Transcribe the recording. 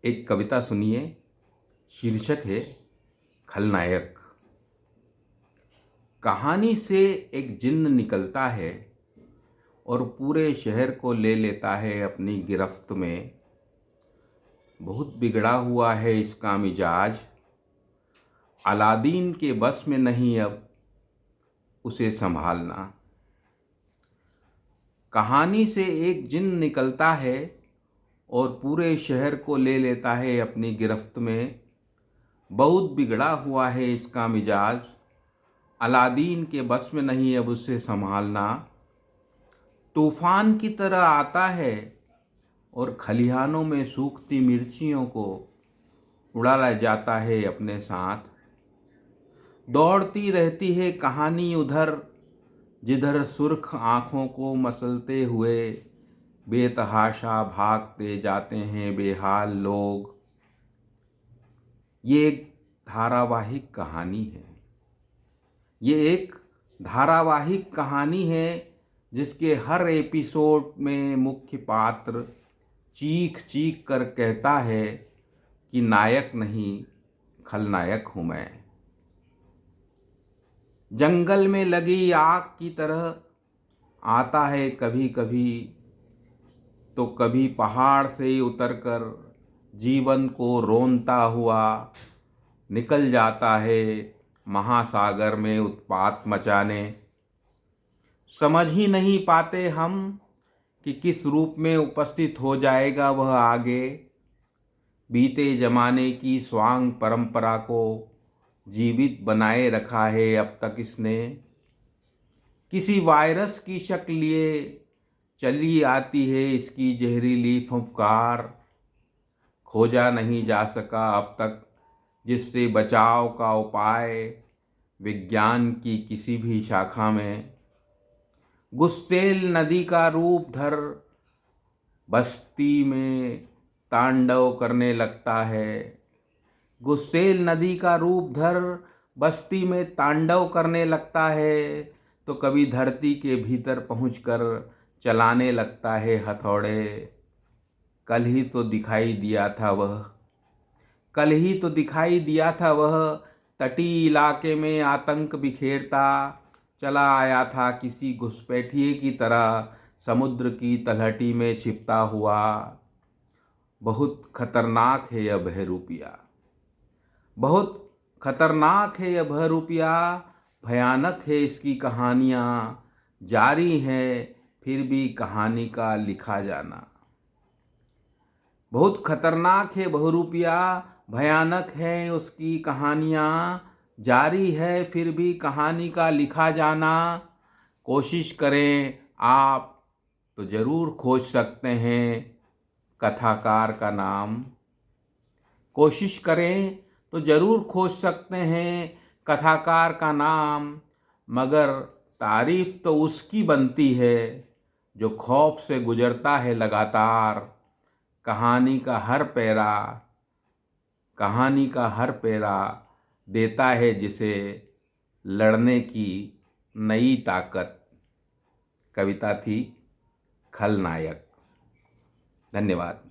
एक कविता सुनिए। शीर्षक है खलनायक। कहानी से एक जिन्न निकलता है और पूरे शहर को ले लेता है अपनी गिरफ्त में। बहुत बिगड़ा हुआ है इसका मिजाज, अलादीन के बस में नहीं अब उसे संभालना। कहानी से एक जिन्न निकलता है और पूरे शहर को ले लेता है अपनी गिरफ्त में। बहुत बिगड़ा हुआ है इसका मिजाज, अलादीन के बस में नहीं अब उसे संभालना। तूफान की तरह आता है और खलिहानों में सूखती मिर्चियों को उड़ा ले जाता है अपने साथ। दौड़ती रहती है कहानी उधर जिधर सुर्ख आँखों को मसलते हुए बेतहाशा भागते जाते हैं बेहाल लोग। ये एक धारावाहिक कहानी है। ये एक धारावाहिक कहानी है जिसके हर एपिसोड में मुख्य पात्र चीख चीख कर कहता है कि नायक नहीं, खलनायक हूँ मैं। जंगल में लगी आग की तरह आता है कभी कभी, तो कभी पहाड़ से उतरकर जीवन को रोनता हुआ निकल जाता है महासागर में उत्पात मचाने। समझ ही नहीं पाते हम कि किस रूप में उपस्थित हो जाएगा वह आगे। बीते जमाने की स्वांग परंपरा को जीवित बनाए रखा है अब तक इसने। किसी वायरस की शक्ल लिए चली आती है इसकी जहरीली फुफकार। खोजा नहीं जा सका अब तक जिससे बचाव का उपाय विज्ञान की किसी भी शाखा में। गुस्सेल नदी का रूप धर बस्ती में तांडव करने लगता है। गुस्सेल नदी का रूप धर बस्ती में तांडव करने लगता है, तो कभी धरती के भीतर पहुंचकर चलाने लगता है हथौड़े। कल ही तो दिखाई दिया था वह, कल ही तो दिखाई दिया था वह तटीय इलाके में आतंक बिखेरता चला आया था किसी घुसपैठिए की तरह समुद्र की तलहटी में छिपता हुआ। बहुत खतरनाक है यह बहरूपिया, बहुत खतरनाक है यह बहरूपिया। भयानक है इसकी कहानियाँ, जारी है फिर भी कहानी का लिखा जाना। बहुत खतरनाक है बहरूपिया, भयानक है उसकी कहानियाँ, जारी है फिर भी कहानी का लिखा जाना। कोशिश करें आप तो ज़रूर खोज सकते हैं कथाकार का नाम। कोशिश करें तो ज़रूर खोज सकते हैं कथाकार का नाम। मगर तारीफ तो उसकी बनती है जो खौफ से गुजरता है लगातार। कहानी का हर पैरा, कहानी का हर पैरा देता है जिसे लड़ने की नई ताकत। कविता थी खलनायक। धन्यवाद।